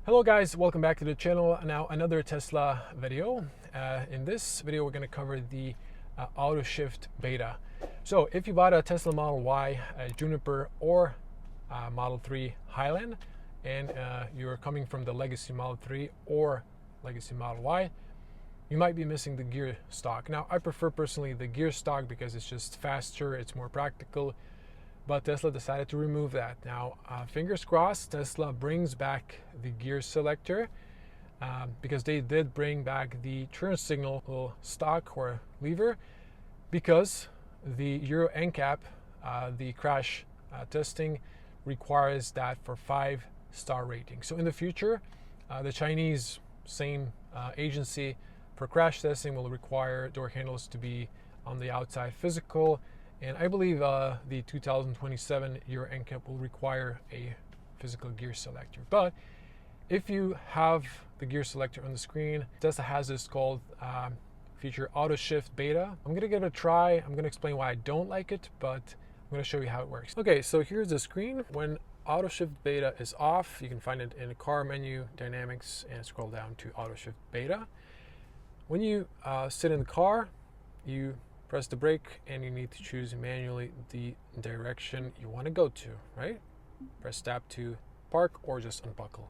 Hello guys, welcome back to the channel. Now another Tesla video. In this video we're going to cover the Auto-Shift-Beta. So if you bought a Tesla Model Y, a Juniper, or Model 3 Highland, and you're coming from the Legacy Model 3 or Legacy Model Y, you might be missing the gear stock. Now I prefer personally the gear stock because it's just faster, it's more practical. But Tesla decided to remove that. Now, fingers crossed, Tesla brings back the gear selector because they did bring back the turn signal stock or lever, because the Euro NCAP, the crash testing, requires that for 5-star rating. So in the future, the Chinese same agency for crash testing will require door handles to be on the outside physical. And I believe the 2027 Euro NCAP will require a physical gear selector. But if you have the gear selector on the screen, Tesla has this called feature Auto-Shift-Beta. I'm going to give it a try. I'm going to explain why I don't like it, but I'm going to show you how it works. Okay, so here's the screen. When Auto-Shift-Beta is off, you can find it in the car menu, Dynamics, and scroll down to Auto-Shift-Beta. When you sit in the car, you press the brake and you need to choose manually the direction you want to go to, right? Press tab to park or just unbuckle.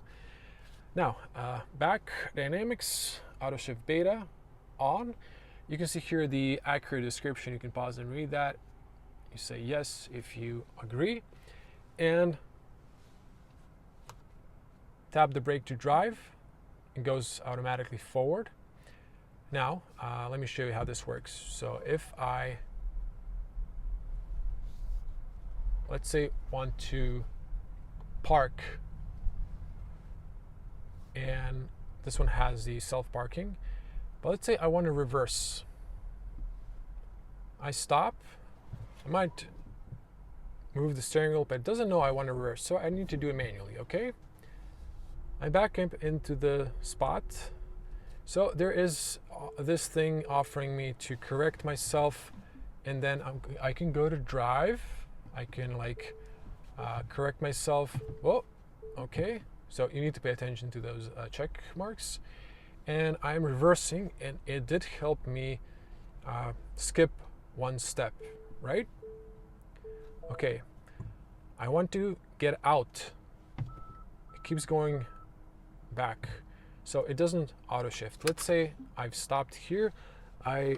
Now, back Dynamics, Auto-Shift-Beta on. You can see here the accurate description. You can pause and read that. You say yes if you agree, and tap the brake to drive. It goes automatically forward. Now, let me show you how this works. So if I, let's say, want to park, and this one has the self-parking, but let's say I want to reverse. I stop. I might move the steering wheel, but it doesn't know I want to reverse, so I need to do it manually, okay? I back up into the spot. So there is this thing offering me to correct myself, and then I can go to drive. I can correct myself. Oh, okay. So you need to pay attention to those check marks. And I'm reversing, and it did help me skip one step, right? Okay. I want to get out. It keeps going back. So it doesn't auto shift. Let's say I've stopped here. I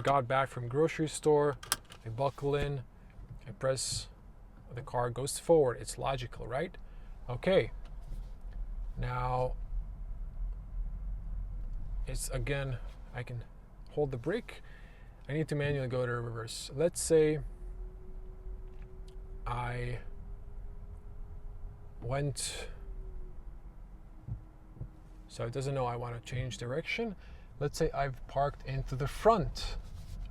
got back from grocery store. I buckle in. I press. The car goes forward. It's logical, right? Okay. Now it's again. I can hold the brake. I need to manually go to reverse. Let's say I went. So it doesn't know I want to change direction. Let's say I've parked into the front,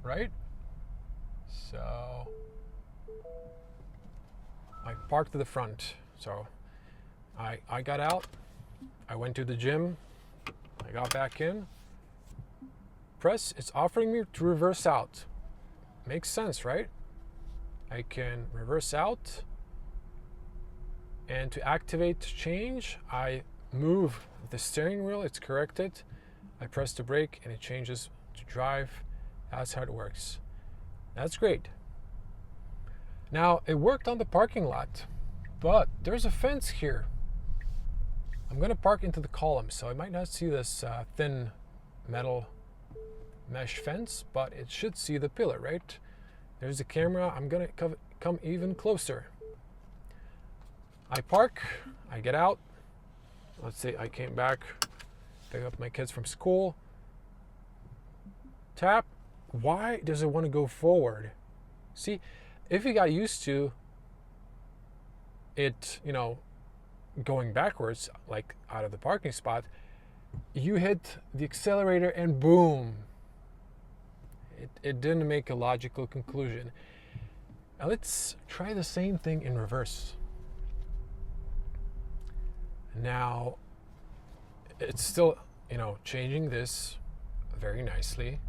right? So I parked to the front. So I got out. I went to the gym. I got back in. Press. It's offering me to reverse out. Makes sense, right? I can reverse out. And to activate change, I move the steering wheel. It's corrected. I press the brake and it changes to drive. That's how it works. That's great. Now it worked on the parking lot, but there's a fence here. I'm going to park into the column, so I might not see this thin metal mesh fence, but it should see the pillar, right? There's the camera. I'm going to come even closer. I park. I get out. Let's say I came back, pick up my kids from school. Tap. Why does it want to go forward? See, if you got used to it, going backwards, like out of the parking spot, you hit the accelerator and boom. It didn't make a logical conclusion. Now let's try the same thing in reverse. Now, it's still, changing this very nicely.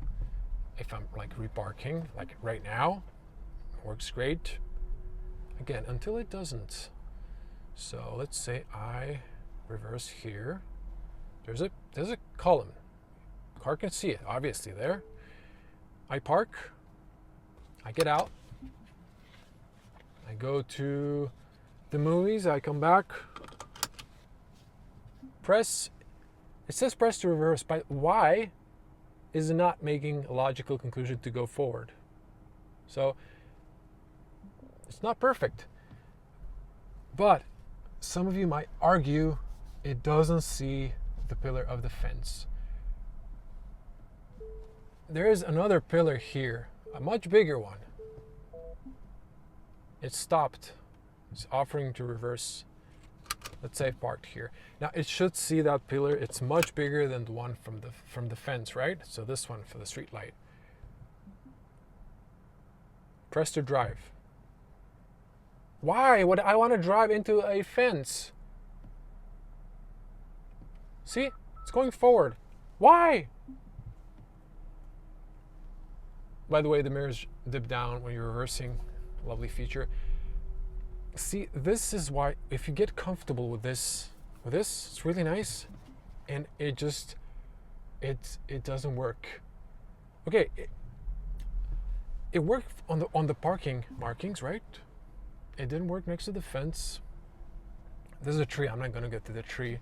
If I'm reparking, like right now, works great. Again, until it doesn't. So let's say I reverse here. There's a column. The car can see it, obviously there. I park, I get out, I go to the movies, I come back, press, it says press to reverse, but why is it not making a logical conclusion to go forward? So it's not perfect. But some of you might argue it doesn't see the pillar of the fence. There is another pillar here, a much bigger one. It stopped. It's offering to reverse. Let's say parked here. Now it should see that pillar. It's much bigger than the one from the fence, right? So this one for the street light. Press to drive. Why would I want to drive into a fence? See, it's going forward. Why? By the way, the mirrors dip down when you're reversing. Lovely feature. See, this is why, if you get comfortable with this, it's really nice, and it doesn't work. Okay, it worked on the parking markings, right? It didn't work next to the fence. This is a tree. I'm not gonna get to the tree,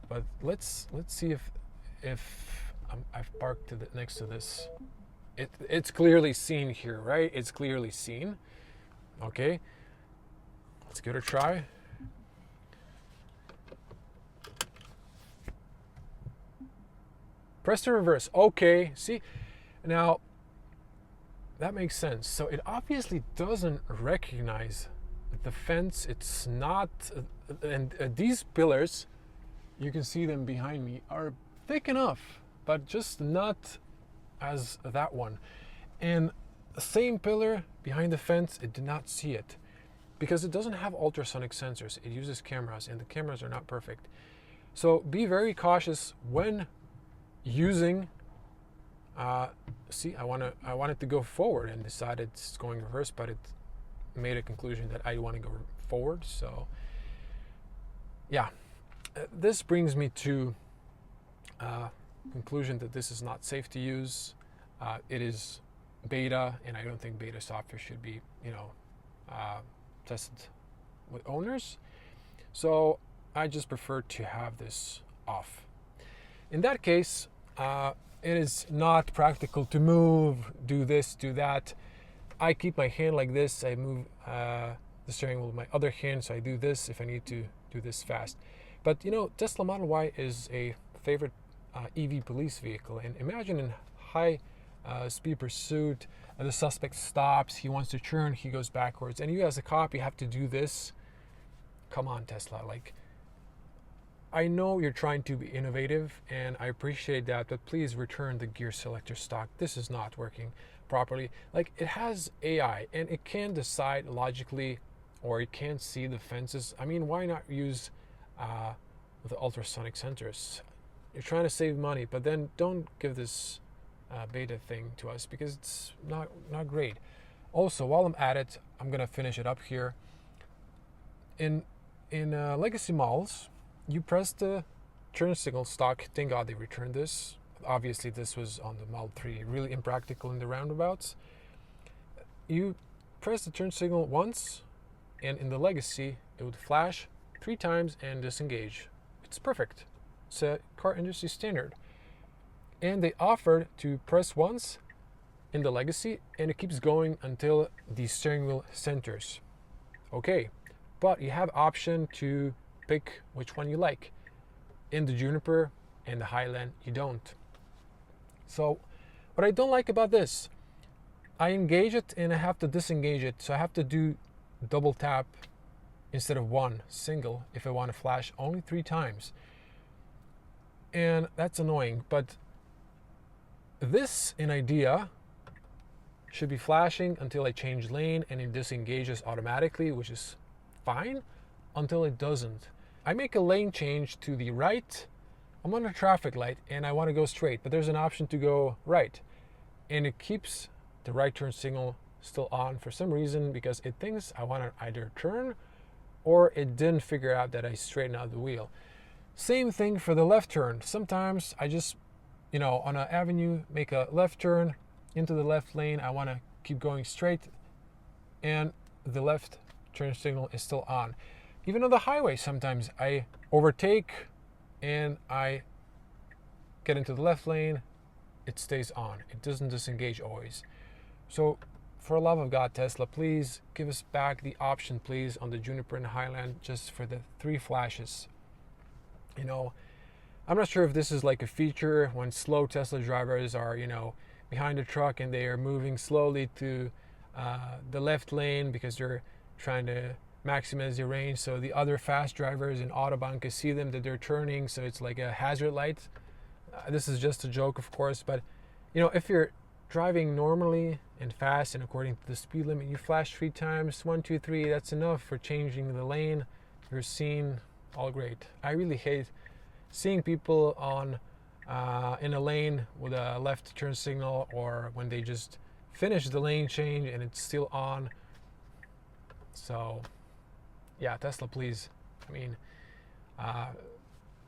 but let's see if I've parked next to this. It's clearly seen here, right? It's clearly seen. Okay, let's give it a try. Press to reverse. Okay, see, now that makes sense. So it obviously doesn't recognize the fence. It's not, and these pillars, you can see them behind me, are thick enough, but just not as that one. And the same pillar behind the fence, it did not see it because it doesn't have ultrasonic sensors. It uses cameras, and the cameras are not perfect. So be very cautious when using. See, I wanted to go forward and decided it's going reverse, but it made a conclusion that I want to go forward. So yeah, this brings me to conclusion that this is not safe to use. It is beta, and I don't think beta software should be, tested with owners. So I just prefer to have this off. In that case, it is not practical to move, do this, do that. I keep my hand like this. I move the steering wheel with my other hand, so I do this if I need to do this fast. But Tesla Model Y is a favorite EV police vehicle, and imagine in high speed pursuit, the suspect stops, he wants to turn, he goes backwards, and you as a cop, you have to do this. Come on, Tesla, I know you're trying to be innovative, and I appreciate that, but please return the gear selector stock. This is not working properly. It has AI, and it can decide logically, or it can see the fences. I mean, why not use the ultrasonic sensors? You're trying to save money, but then don't give this beta thing to us because it's not great. Also, while I'm at it, I'm gonna finish it up here. In legacy models, you press the turn signal stock. Thank God they returned this. Obviously, this was on the Model 3, really impractical in the roundabouts. You press the turn signal once, and in the legacy, it would flash 3 times and disengage. It's perfect. It's a car industry standard. And they offered to press once in the legacy, and it keeps going until the steering wheel centers. Okay, but you have option to pick which one you like. In the Juniper and the Highland, you don't. So what I don't like about this, I engage it and I have to disengage it. So I have to do double tap instead of one single if I want to flash only 3 times. And that's annoying, but this in idea should be flashing until I change lane, and it disengages automatically, which is fine until it doesn't. I make a lane change to the right. I'm on a traffic light and I want to go straight, but there's an option to go right, and it keeps the right turn signal still on for some reason because it thinks I want to either turn or it didn't figure out that I straighten out the wheel. Same thing for the left turn. Sometimes I just, on an avenue, make a left turn into the left lane. I want to keep going straight, and the left turn signal is still on. Even on the highway, sometimes I overtake and I get into the left lane, it stays on. It doesn't disengage always. So for the love of God, Tesla, please give us back the option, please, on the Juniper and Highland, just for the 3 flashes. I'm not sure if this is like a feature when slow Tesla drivers are, behind the truck and they are moving slowly to the left lane because they're trying to maximize the range. So the other fast drivers in Autobahn can see them that they're turning. So it's like a hazard light. This is just a joke, of course. But, if you're driving normally and fast and according to the speed limit, you flash 3 times, 1, 2, 3, that's enough for changing the lane. You're seen, all great. I really hate seeing people in a lane with a left turn signal, or when they just finish the lane change and it's still on. So yeah, Tesla, please.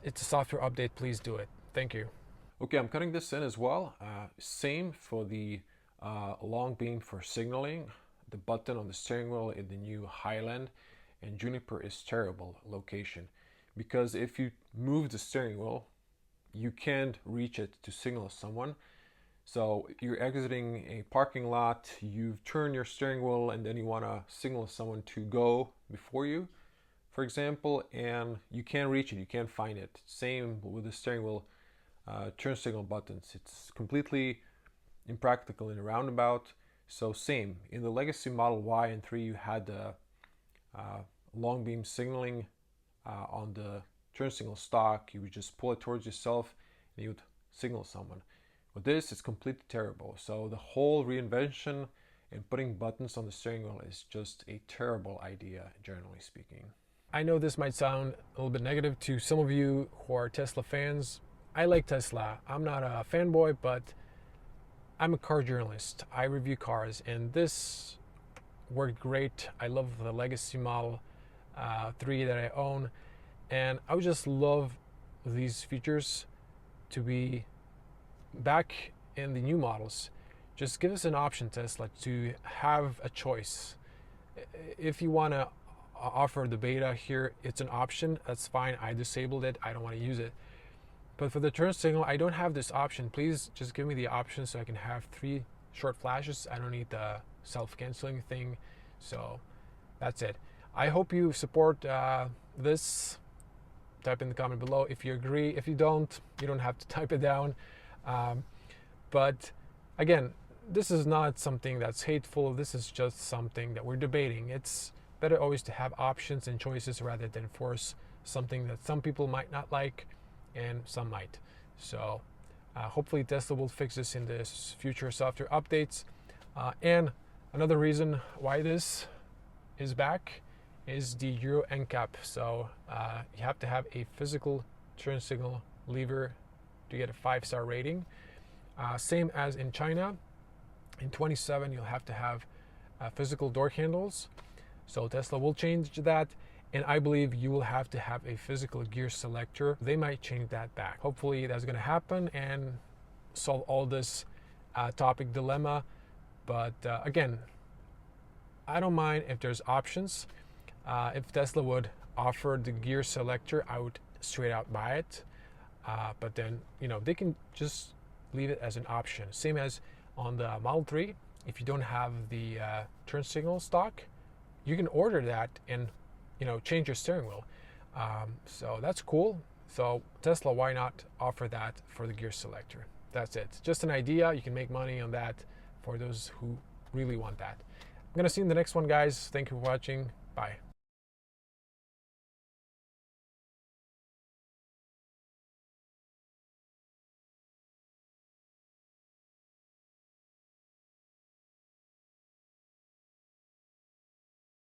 It's a software update. Please do it. Thank you. Okay, I'm cutting this in as well. Same for the long beam for signaling. The button on the steering wheel in the new Highland and Juniper is terrible location, because if you move the steering wheel, you can't reach it to signal someone. So you're exiting a parking lot, you turn your steering wheel, and then you want to signal someone to go before you, for example, and you can't reach it, you can't find it. Same with the steering wheel turn signal buttons. It's completely impractical in a roundabout. So same, in the legacy Model Y and 3, you had the long beam signaling on the turn signal stock. You would just pull it towards yourself and you would signal someone. With this, it's completely terrible. So the whole reinvention and putting buttons on the steering wheel is just a terrible idea, generally speaking. I know this might sound a little bit negative to some of you who are Tesla fans. I like Tesla. I'm not a fanboy, but I'm a car journalist. I review cars, and this worked great. I love the legacy Model 3 that I own, and I would just love these features to be back in the new models. Just give us an option, Tesla, to have a choice. If you want to offer the beta here, it's an option. That's fine. I disabled it. I don't want to use it. But for the turn signal, I don't have this option. Please just give me the option so I can have 3 short flashes. I don't need the self-canceling thing. So that's it. I hope you support this. Type in the comment below if you agree. If you don't have to type it down. But again, this is not something that's hateful. This is just something that we're debating. It's better always to have options and choices rather than force something that some people might not like and some might. So hopefully Tesla will fix this in the future software updates. And another reason why this is back is the Euro NCAP. So you have to have a physical turn signal lever to get a 5-star rating. Same as in China. In 27, you'll have to have physical door handles. So Tesla will change that. And I believe you will have to have a physical gear selector. They might change that back. Hopefully that's going to happen and solve all this topic dilemma. But again, I don't mind if there's options. If Tesla would offer the gear selector, I would straight out buy it. But then, they can just leave it as an option. Same as on the Model 3. If you don't have the turn signal stock, you can order that and change your steering wheel. So that's cool. So Tesla, why not offer that for the gear selector? That's it. Just an idea. You can make money on that for those who really want that. I'm going to see you in the next one, guys. Thank you for watching. Bye.